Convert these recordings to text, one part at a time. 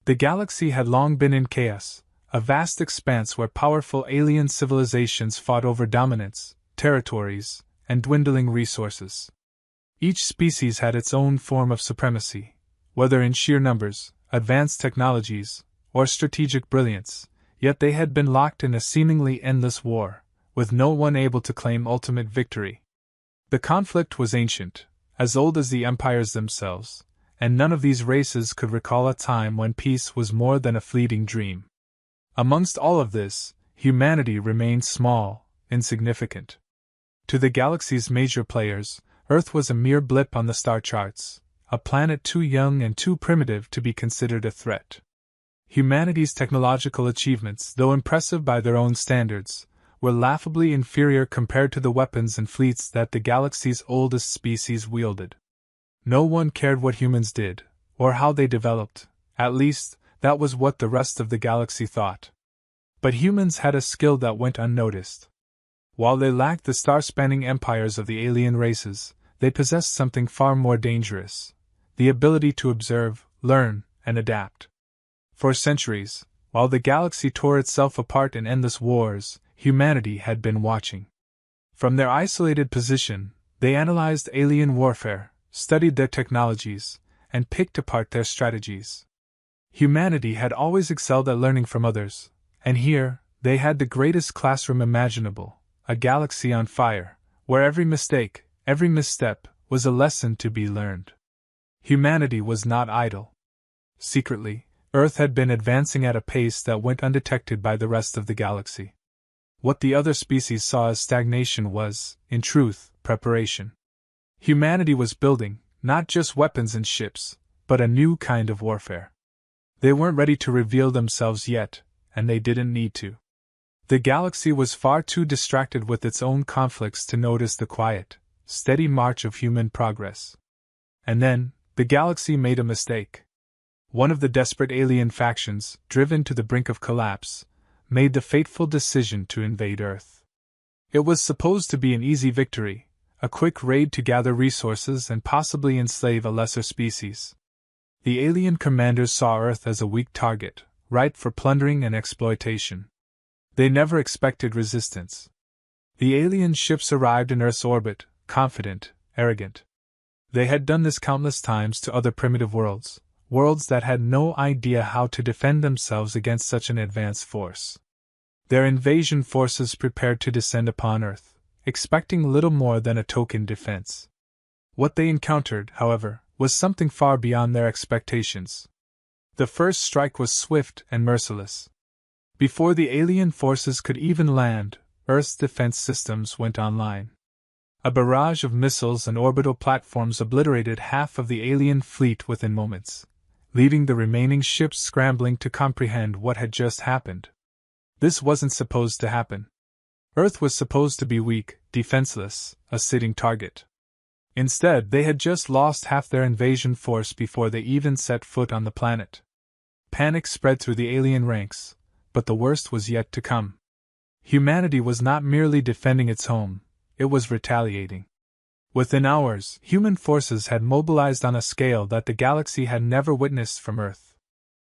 The galaxy had long been in chaos, a vast expanse where powerful alien civilizations fought over dominance, territories, and dwindling resources. Each species had its own form of supremacy, whether in sheer numbers, advanced technologies, or strategic brilliance, yet they had been locked in a seemingly endless war, with no one able to claim ultimate victory. The conflict was ancient, as old as the empires themselves, and none of these races could recall a time when peace was more than a fleeting dream. Amongst all of this, humanity remained small, insignificant. To the galaxy's major players, Earth was a mere blip on the star charts, a planet too young and too primitive to be considered a threat. Humanity's technological achievements, though impressive by their own standards, were laughably inferior compared to the weapons and fleets that the galaxy's oldest species wielded. No one cared what humans did, or how they developed, at least, that was what the rest of the galaxy thought. But humans had a skill that went unnoticed. While they lacked the star-spanning empires of the alien races, they possessed something far more dangerous: the ability to observe, learn, and adapt. For centuries, while the galaxy tore itself apart in endless wars, humanity had been watching. From their isolated position, they analyzed alien warfare, studied their technologies, and picked apart their strategies. Humanity had always excelled at learning from others, and here, they had the greatest classroom imaginable, a galaxy on fire, where every mistake, every misstep, was a lesson to be learned. Humanity was not idle. Secretly, Earth had been advancing at a pace that went undetected by the rest of the galaxy. What the other species saw as stagnation was, in truth, preparation. Humanity was building, not just weapons and ships, but a new kind of warfare. They weren't ready to reveal themselves yet, and they didn't need to. The galaxy was far too distracted with its own conflicts to notice the quiet, steady march of human progress. And then, the galaxy made a mistake. One of the desperate alien factions, driven to the brink of collapse, made the fateful decision to invade Earth. It was supposed to be an easy victory, a quick raid to gather resources and possibly enslave a lesser species. The alien commanders saw Earth as a weak target, ripe for plundering and exploitation. They never expected resistance. The alien ships arrived in Earth's orbit, confident, arrogant. They had done this countless times to other primitive worlds, worlds that had no idea how to defend themselves against such an advanced force. Their invasion forces prepared to descend upon Earth, expecting little more than a token defense. What they encountered, however, was something far beyond their expectations. The first strike was swift and merciless. Before the alien forces could even land, Earth's defense systems went online. A barrage of missiles and orbital platforms obliterated half of the alien fleet within moments, leaving the remaining ships scrambling to comprehend what had just happened. This wasn't supposed to happen. Earth was supposed to be weak, defenseless, a sitting target. Instead, they had just lost half their invasion force before they even set foot on the planet. Panic spread through the alien ranks, but the worst was yet to come. Humanity was not merely defending its home, it was retaliating. Within hours, human forces had mobilized on a scale that the galaxy had never witnessed from Earth.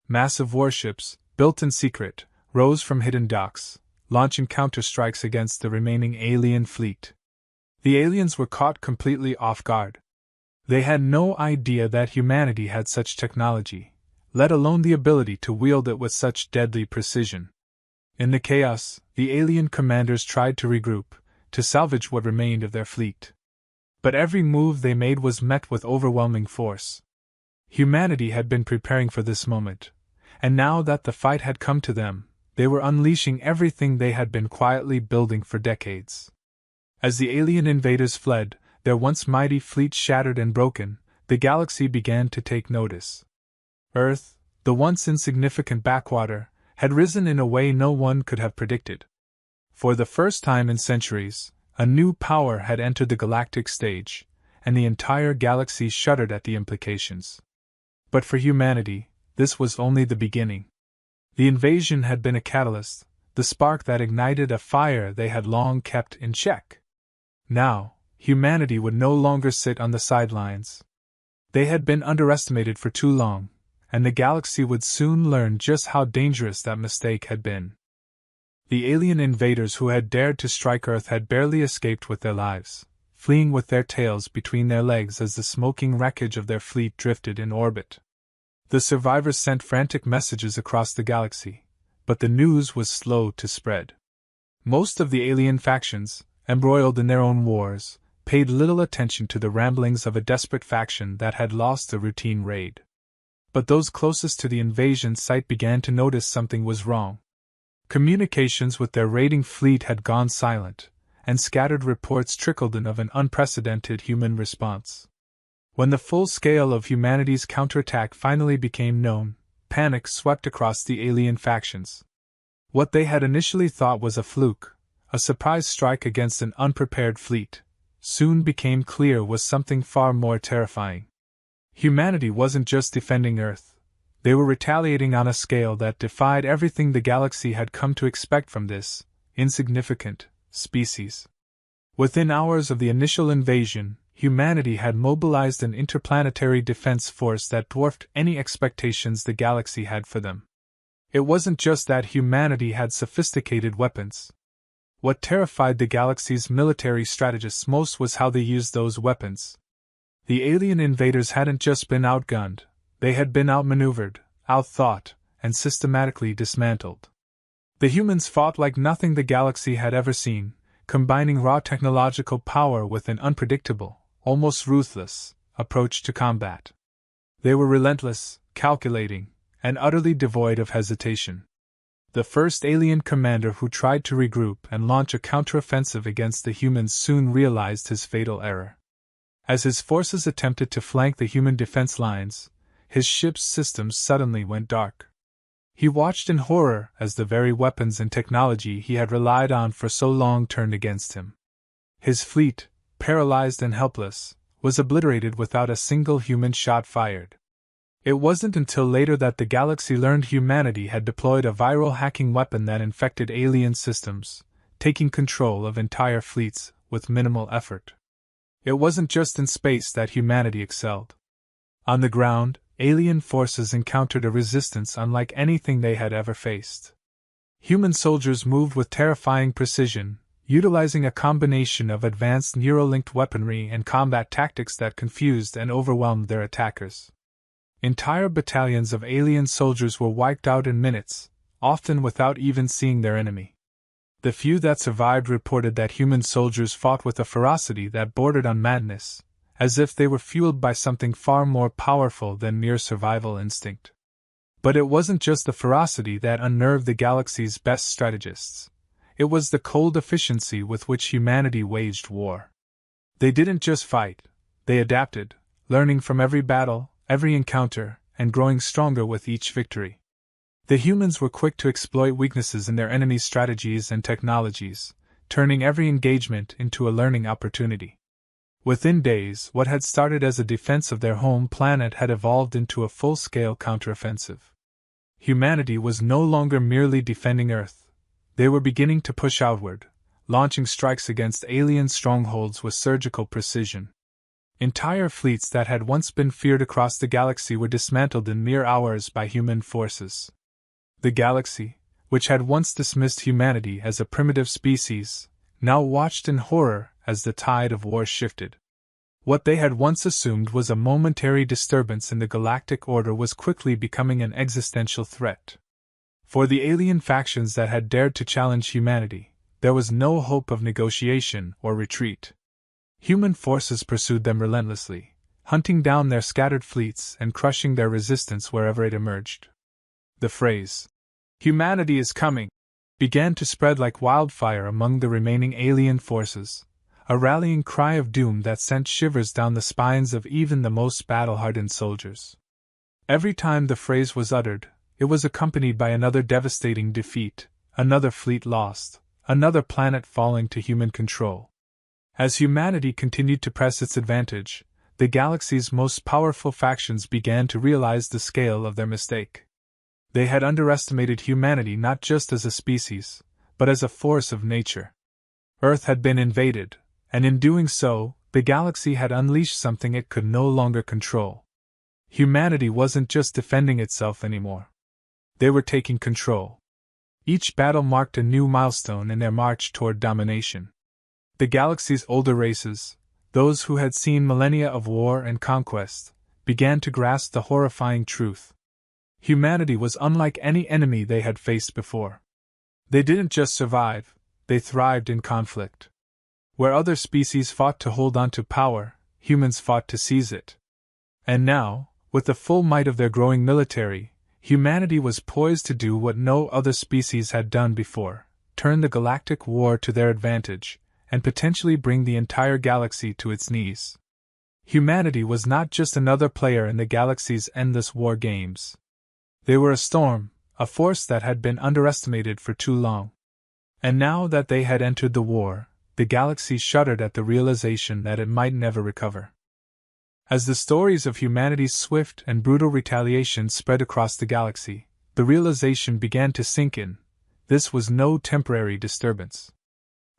Massive warships, built in secret, rose from hidden docks, launching counterstrikes against the remaining alien fleet. The aliens were caught completely off guard. They had no idea that humanity had such technology, let alone the ability to wield it with such deadly precision. In the chaos, the alien commanders tried to regroup, to salvage what remained of their fleet. But every move they made was met with overwhelming force. Humanity had been preparing for this moment, and now that the fight had come to them, they were unleashing everything they had been quietly building for decades. As the alien invaders fled, their once mighty fleet shattered and broken, the galaxy began to take notice. Earth, the once insignificant backwater, had risen in a way no one could have predicted. For the first time in centuries, a new power had entered the galactic stage, and the entire galaxy shuddered at the implications. But for humanity, this was only the beginning. The invasion had been a catalyst, the spark that ignited a fire they had long kept in check. Now, humanity would no longer sit on the sidelines. They had been underestimated for too long, and the galaxy would soon learn just how dangerous that mistake had been. The alien invaders who had dared to strike Earth had barely escaped with their lives, fleeing with their tails between their legs as the smoking wreckage of their fleet drifted in orbit. The survivors sent frantic messages across the galaxy, but the news was slow to spread. Most of the alien factions, embroiled in their own wars, paid little attention to the ramblings of a desperate faction that had lost a routine raid. But those closest to the invasion site began to notice something was wrong. Communications with their raiding fleet had gone silent, and scattered reports trickled in of an unprecedented human response. When the full scale of humanity's counterattack finally became known, panic swept across the alien factions. What they had initially thought was a fluke, a surprise strike against an unprepared fleet, soon became clear was something far more terrifying. Humanity wasn't just defending Earth. They were retaliating on a scale that defied everything the galaxy had come to expect from this insignificant species. Within hours of the initial invasion, humanity had mobilized an interplanetary defense force that dwarfed any expectations the galaxy had for them. It wasn't just that humanity had sophisticated weapons. What terrified the galaxy's military strategists most was how they used those weapons. The alien invaders hadn't just been outgunned, they had been outmaneuvered, outthought, and systematically dismantled. The humans fought like nothing the galaxy had ever seen, combining raw technological power with an unpredictable, almost ruthless, approach to combat. They were relentless, calculating, and utterly devoid of hesitation. The first alien commander who tried to regroup and launch a counteroffensive against the humans soon realized his fatal error. As his forces attempted to flank the human defense lines, his ship's systems suddenly went dark. He watched in horror as the very weapons and technology he had relied on for so long turned against him. His fleet, paralyzed and helpless, was obliterated without a single human shot fired. It wasn't until later that the galaxy learned humanity had deployed a viral hacking weapon that infected alien systems, taking control of entire fleets with minimal effort. It wasn't just in space that humanity excelled. On the ground, alien forces encountered a resistance unlike anything they had ever faced. Human soldiers moved with terrifying precision, utilizing a combination of advanced neural-linked weaponry and combat tactics that confused and overwhelmed their attackers. Entire battalions of alien soldiers were wiped out in minutes, often without even seeing their enemy. The few that survived reported that human soldiers fought with a ferocity that bordered on madness, as if they were fueled by something far more powerful than mere survival instinct. But it wasn't just the ferocity that unnerved the galaxy's best strategists. It was the cold efficiency with which humanity waged war. They didn't just fight, they adapted, learning from every battle, every encounter, and growing stronger with each victory. The humans were quick to exploit weaknesses in their enemies' strategies and technologies, turning every engagement into a learning opportunity. Within days, what had started as a defense of their home planet had evolved into a full-scale counteroffensive. Humanity was no longer merely defending Earth. They were beginning to push outward, launching strikes against alien strongholds with surgical precision. Entire fleets that had once been feared across the galaxy were dismantled in mere hours by human forces. The galaxy, which had once dismissed humanity as a primitive species, now watched in horror as the tide of war shifted. What they had once assumed was a momentary disturbance in the galactic order was quickly becoming an existential threat. For the alien factions that had dared to challenge humanity, there was no hope of negotiation or retreat. Human forces pursued them relentlessly, hunting down their scattered fleets and crushing their resistance wherever it emerged. The phrase, "Humanity is coming," began to spread like wildfire among the remaining alien forces, a rallying cry of doom that sent shivers down the spines of even the most battle-hardened soldiers. Every time the phrase was uttered, it was accompanied by another devastating defeat, another fleet lost, another planet falling to human control. As humanity continued to press its advantage, the galaxy's most powerful factions began to realize the scale of their mistake. They had underestimated humanity not just as a species, but as a force of nature. Earth had been invaded, and in doing so, the galaxy had unleashed something it could no longer control. Humanity wasn't just defending itself anymore. They were taking control. Each battle marked a new milestone in their march toward domination. The galaxy's older races, those who had seen millennia of war and conquest, began to grasp the horrifying truth. Humanity was unlike any enemy they had faced before. They didn't just survive, they thrived in conflict. Where other species fought to hold on to power, humans fought to seize it. And now, with the full might of their growing military, humanity was poised to do what no other species had done before: turn the galactic war to their advantage, and potentially bring the entire galaxy to its knees. Humanity was not just another player in the galaxy's endless war games. They were a storm, a force that had been underestimated for too long. And now that they had entered the war, the galaxy shuddered at the realization that it might never recover. As the stories of humanity's swift and brutal retaliation spread across the galaxy, the realization began to sink in: this was no temporary disturbance.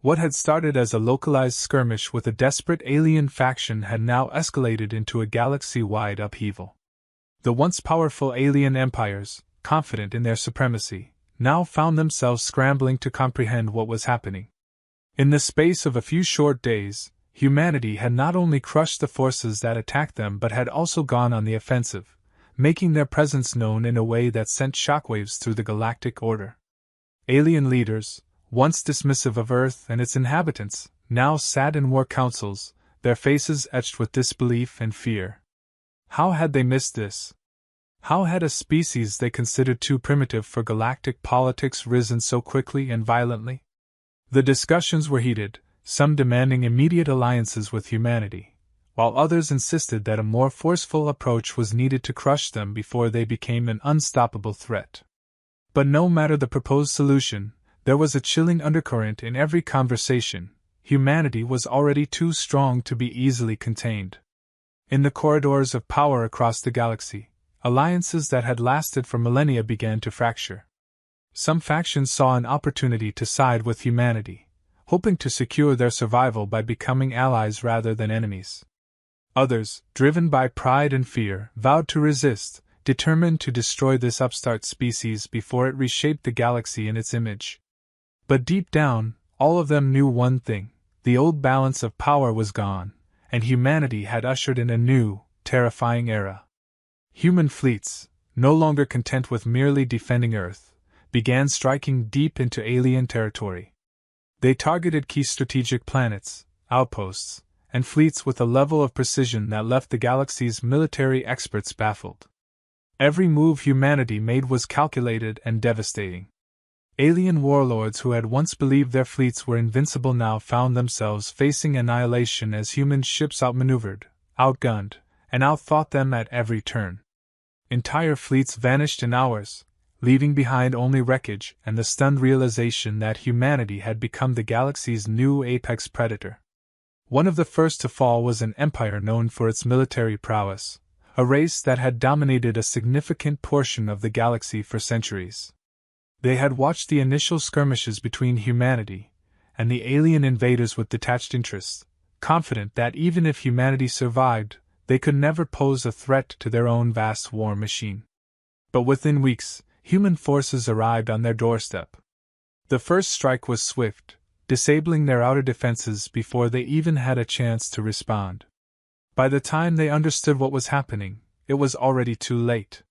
What had started as a localized skirmish with a desperate alien faction had now escalated into a galaxy-wide upheaval. The once powerful alien empires, confident in their supremacy, now found themselves scrambling to comprehend what was happening. In the space of a few short days, humanity had not only crushed the forces that attacked them but had also gone on the offensive, making their presence known in a way that sent shockwaves through the galactic order. Alien leaders, once dismissive of Earth and its inhabitants, now sat in war councils, their faces etched with disbelief and fear. How had they missed this? How had a species they considered too primitive for galactic politics risen so quickly and violently? The discussions were heated, some demanding immediate alliances with humanity, while others insisted that a more forceful approach was needed to crush them before they became an unstoppable threat. But no matter the proposed solution, there was a chilling undercurrent in every conversation: humanity was already too strong to be easily contained. In the corridors of power across the galaxy, alliances that had lasted for millennia began to fracture. Some factions saw an opportunity to side with humanity, hoping to secure their survival by becoming allies rather than enemies. Others, driven by pride and fear, vowed to resist, determined to destroy this upstart species before it reshaped the galaxy in its image. But deep down, all of them knew one thing: the old balance of power was gone, and humanity had ushered in a new, terrifying era. Human fleets, no longer content with merely defending Earth, began striking deep into alien territory. They targeted key strategic planets, outposts, and fleets with a level of precision that left the galaxy's military experts baffled. Every move humanity made was calculated and devastating. Alien warlords who had once believed their fleets were invincible now found themselves facing annihilation as human ships outmaneuvered, outgunned, and outthought them at every turn. Entire fleets vanished in hours, leaving behind only wreckage and the stunned realization that humanity had become the galaxy's new apex predator. One of the first to fall was an empire known for its military prowess, a race that had dominated a significant portion of the galaxy for centuries. They had watched the initial skirmishes between humanity and the alien invaders with detached interest, confident that even if humanity survived, they could never pose a threat to their own vast war machine. But within weeks, human forces arrived on their doorstep. The first strike was swift, disabling their outer defenses before they even had a chance to respond. By the time they understood what was happening, it was already too late.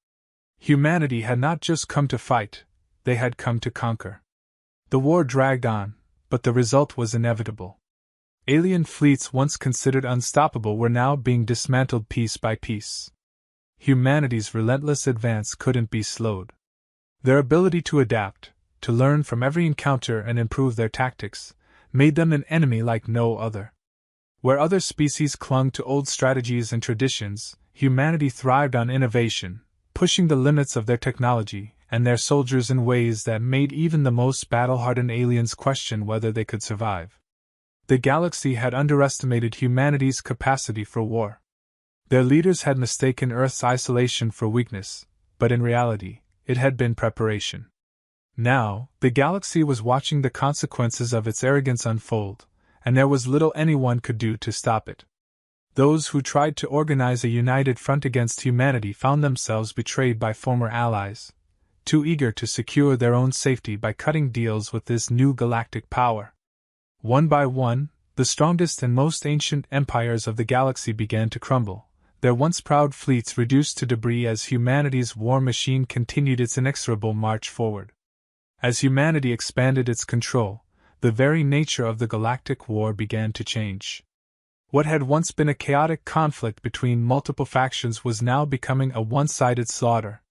Humanity had not just come to fight, they had come to conquer. The war dragged on, but the result was inevitable. Alien fleets once considered unstoppable were now being dismantled piece by piece. Humanity's relentless advance couldn't be slowed. Their ability to adapt, to learn from every encounter and improve their tactics, made them an enemy like no other. Where other species clung to old strategies and traditions, humanity thrived on innovation, pushing the limits of their technology and their soldiers in ways that made even the most battle-hardened aliens question whether they could survive. The galaxy had underestimated humanity's capacity for war. Their leaders had mistaken Earth's isolation for weakness, but in reality, it had been preparation. Now, the galaxy was watching the consequences of its arrogance unfold, and there was little anyone could do to stop it. Those who tried to organize a united front against humanity found themselves betrayed by former allies, too eager to secure their own safety by cutting deals with this new galactic power. One by one, the strongest and most ancient empires of the galaxy began to crumble, their once proud fleets reduced to debris as humanity's war machine continued its inexorable march forward. As humanity expanded its control, the very nature of the galactic war began to change. What had once been a chaotic conflict between multiple factions was now becoming a one-sided slaughter.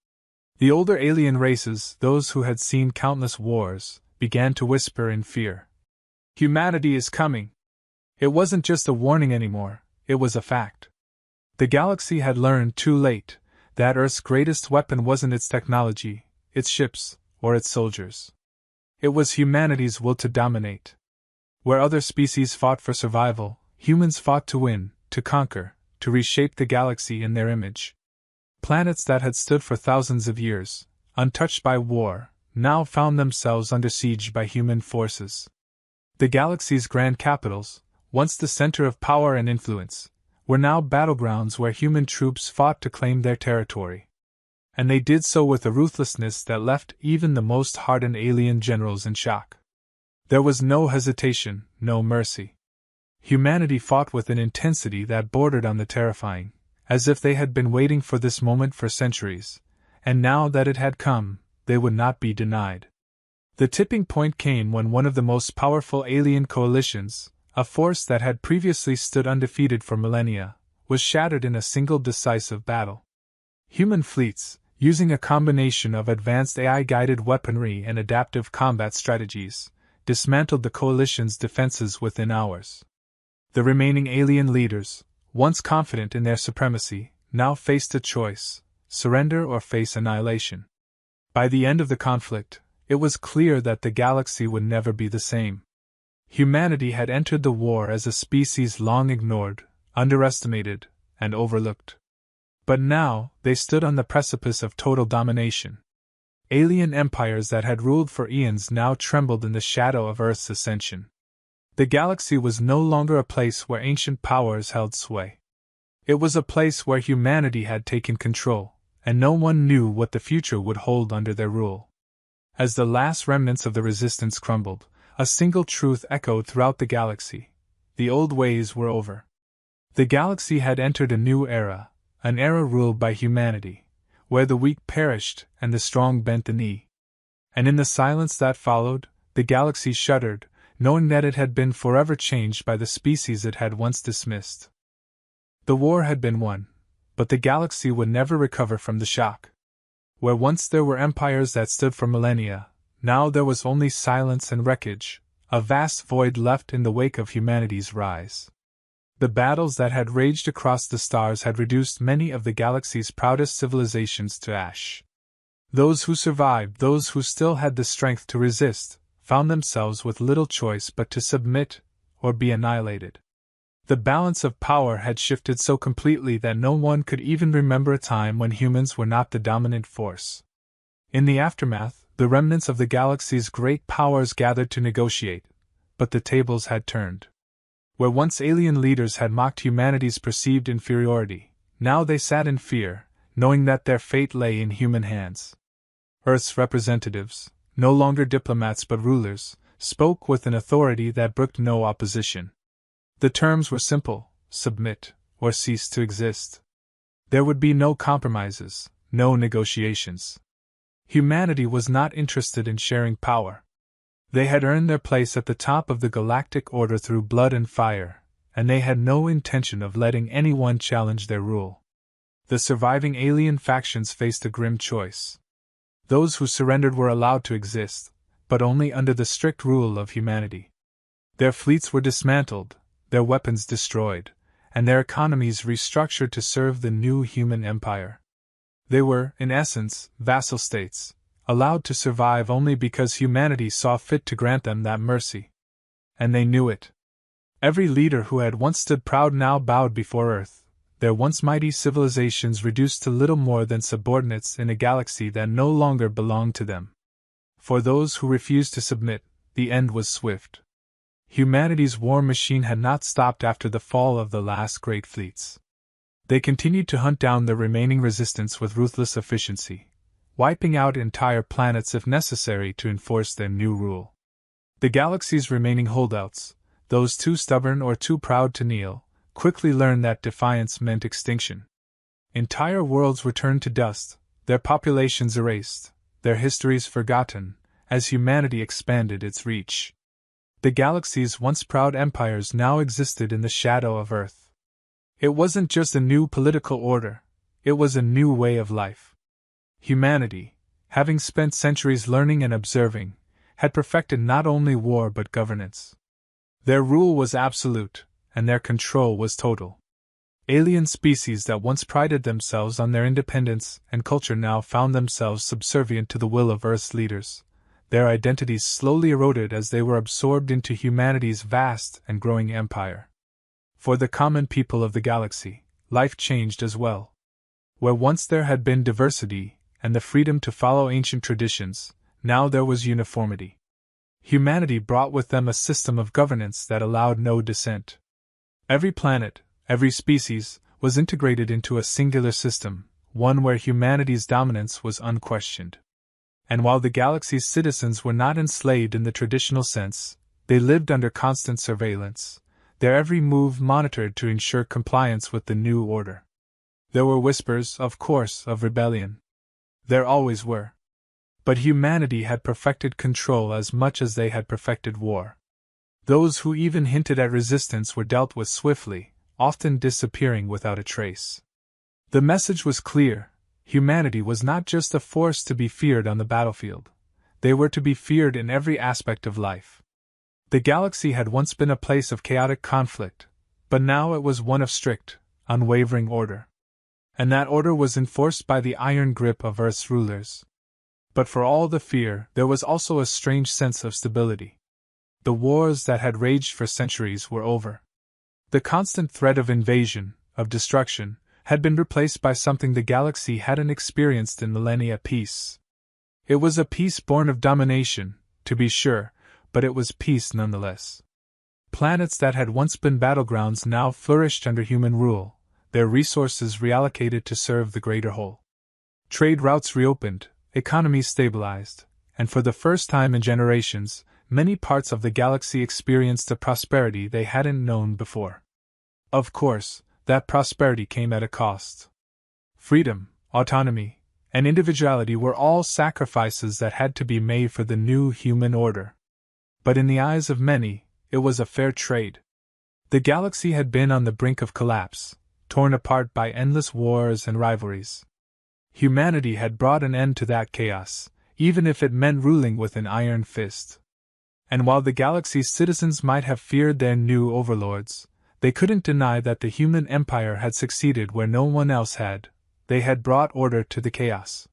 The older alien races, those who had seen countless wars, began to whisper in fear. Humanity is coming. It wasn't just a warning anymore, it was a fact. The galaxy had learned too late that Earth's greatest weapon wasn't its technology, its ships, or its soldiers. It was humanity's will to dominate. Where other species fought for survival, humans fought to win, to conquer, to reshape the galaxy in their image. Planets that had stood for thousands of years, untouched by war, now found themselves under siege by human forces. The galaxy's grand capitals, once the center of power and influence, were now battlegrounds where human troops fought to claim their territory. And they did so with a ruthlessness that left even the most hardened alien generals in shock. There was no hesitation, no mercy. Humanity fought with an intensity that bordered on the terrifying, as if they had been waiting for this moment for centuries, and now that it had come, they would not be denied. The tipping point came when one of the most powerful alien coalitions, a force that had previously stood undefeated for millennia, was shattered in a single decisive battle. Human fleets, using a combination of advanced AI-guided weaponry and adaptive combat strategies, dismantled the coalition's defenses within hours. The remaining alien leaders, once confident in their supremacy, now faced a choice: surrender or face annihilation. By the end of the conflict, it was clear that the galaxy would never be the same. Humanity had entered the war as a species long ignored, underestimated, and overlooked. But now, they stood on the precipice of total domination. Alien empires that had ruled for eons now trembled in the shadow of Earth's ascension. The galaxy was no longer a place where ancient powers held sway. It was a place where humanity had taken control, and no one knew what the future would hold under their rule. As the last remnants of the resistance crumbled, a single truth echoed throughout the galaxy: the old ways were over. The galaxy had entered a new era, an era ruled by humanity, where the weak perished and the strong bent the knee. And in the silence that followed, the galaxy shuddered, knowing that it had been forever changed by the species it had once dismissed. The war had been won, but the galaxy would never recover from the shock. Where once there were empires that stood for millennia, now there was only silence and wreckage, a vast void left in the wake of humanity's rise. The battles that had raged across the stars had reduced many of the galaxy's proudest civilizations to ash. Those who survived, those who still had the strength to resist, found themselves with little choice but to submit or be annihilated. The balance of power had shifted so completely that no one could even remember a time when humans were not the dominant force. In the aftermath, the remnants of the galaxy's great powers gathered to negotiate, but the tables had turned. Where once alien leaders had mocked humanity's perceived inferiority, now they sat in fear, knowing that their fate lay in human hands. Earth's representatives, no longer diplomats but rulers, spoke with an authority that brooked no opposition. The terms were simple: submit, or cease to exist. There would be no compromises, no negotiations. Humanity was not interested in sharing power. They had earned their place at the top of the galactic order through blood and fire, and they had no intention of letting anyone challenge their rule. The surviving alien factions faced a grim choice. Those who surrendered were allowed to exist, but only under the strict rule of humanity. Their fleets were dismantled, their weapons destroyed, and their economies restructured to serve the new human empire. They were, in essence, vassal states, allowed to survive only because humanity saw fit to grant them that mercy. And they knew it. Every leader who had once stood proud now bowed before Earth, their once mighty civilizations reduced to little more than subordinates in a galaxy that no longer belonged to them. For those who refused to submit, the end was swift. Humanity's war machine had not stopped after the fall of the last great fleets. They continued to hunt down the remaining resistance with ruthless efficiency, wiping out entire planets if necessary to enforce their new rule. The galaxy's remaining holdouts, those too stubborn or too proud to kneel, quickly learned that defiance meant extinction. Entire worlds were turned to dust, their populations erased, their histories forgotten, as humanity expanded its reach. The galaxy's once proud empires now existed in the shadow of Earth. It wasn't just a new political order, it was a new way of life. Humanity, having spent centuries learning and observing, had perfected not only war but governance. Their rule was absolute, and their control was total. Alien species that once prided themselves on their independence and culture now found themselves subservient to the will of Earth's leaders. Their identities slowly eroded as they were absorbed into humanity's vast and growing empire. For the common people of the galaxy, life changed as well. Where once there had been diversity and the freedom to follow ancient traditions, now there was uniformity. Humanity brought with them a system of governance that allowed no dissent. Every planet, every species, was integrated into a singular system, one where humanity's dominance was unquestioned. And while the galaxy's citizens were not enslaved in the traditional sense, they lived under constant surveillance, their every move monitored to ensure compliance with the new order. There were whispers, of course, of rebellion. There always were. But humanity had perfected control as much as they had perfected war. Those who even hinted at resistance were dealt with swiftly, often disappearing without a trace. The message was clear: humanity was not just a force to be feared on the battlefield. They were to be feared in every aspect of life. The galaxy had once been a place of chaotic conflict, but now it was one of strict, unwavering order. And that order was enforced by the iron grip of Earth's rulers. But for all the fear, there was also a strange sense of stability. The wars that had raged for centuries were over. The constant threat of invasion, of destruction, had been replaced by something the galaxy hadn't experienced in millennia: peace. It was a peace born of domination, to be sure, but it was peace nonetheless. Planets that had once been battlegrounds now flourished under human rule, their resources reallocated to serve the greater whole. Trade routes reopened, economies stabilized, and for the first time in generations, many parts of the galaxy experienced a prosperity they hadn't known before. Of course, that prosperity came at a cost. Freedom, autonomy, and individuality were all sacrifices that had to be made for the new human order. But in the eyes of many, it was a fair trade. The galaxy had been on the brink of collapse, torn apart by endless wars and rivalries. Humanity had brought an end to that chaos, even if it meant ruling with an iron fist. And while the galaxy's citizens might have feared their new overlords, they couldn't deny that the human empire had succeeded where no one else had. They had brought order to the chaos.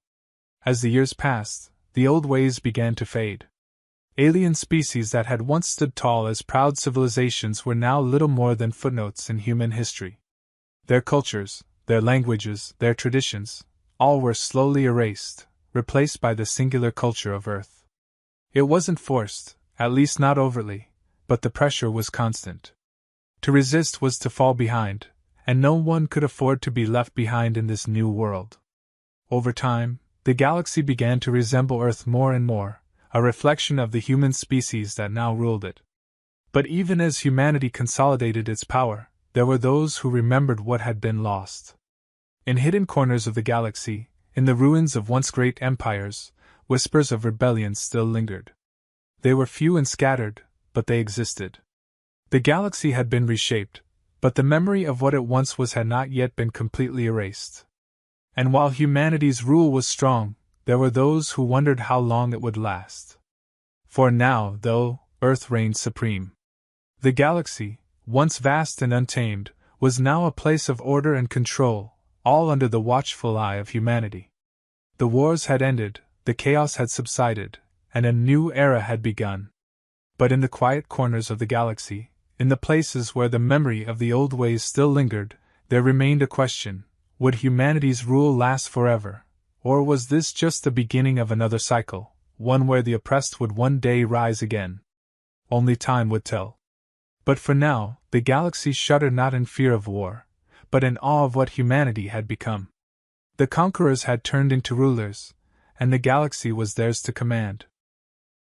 As the years passed, the old ways began to fade. Alien species that had once stood tall as proud civilizations were now little more than footnotes in human history. Their cultures, their languages, their traditions, all were slowly erased, replaced by the singular culture of Earth. It wasn't forced, at least not overtly, but the pressure was constant. To resist was to fall behind, and no one could afford to be left behind in this new world. Over time, the galaxy began to resemble Earth more and more, a reflection of the human species that now ruled it. But even as humanity consolidated its power, there were those who remembered what had been lost. In hidden corners of the galaxy, in the ruins of once great empires, whispers of rebellion still lingered. They were few and scattered, but they existed. The galaxy had been reshaped, but the memory of what it once was had not yet been completely erased. And while humanity's rule was strong, there were those who wondered how long it would last. For now, though, Earth reigned supreme. The galaxy, once vast and untamed, was now a place of order and control, all under the watchful eye of humanity. The wars had ended, the chaos had subsided, and a new era had begun. But in the quiet corners of the galaxy, in the places where the memory of the old ways still lingered, there remained a question: would humanity's rule last forever? Or was this just the beginning of another cycle, one where the oppressed would one day rise again? Only time would tell. But for now, the galaxies shuddered not in fear of war, but in awe of what humanity had become. The conquerors had turned into rulers, and the galaxy was theirs to command.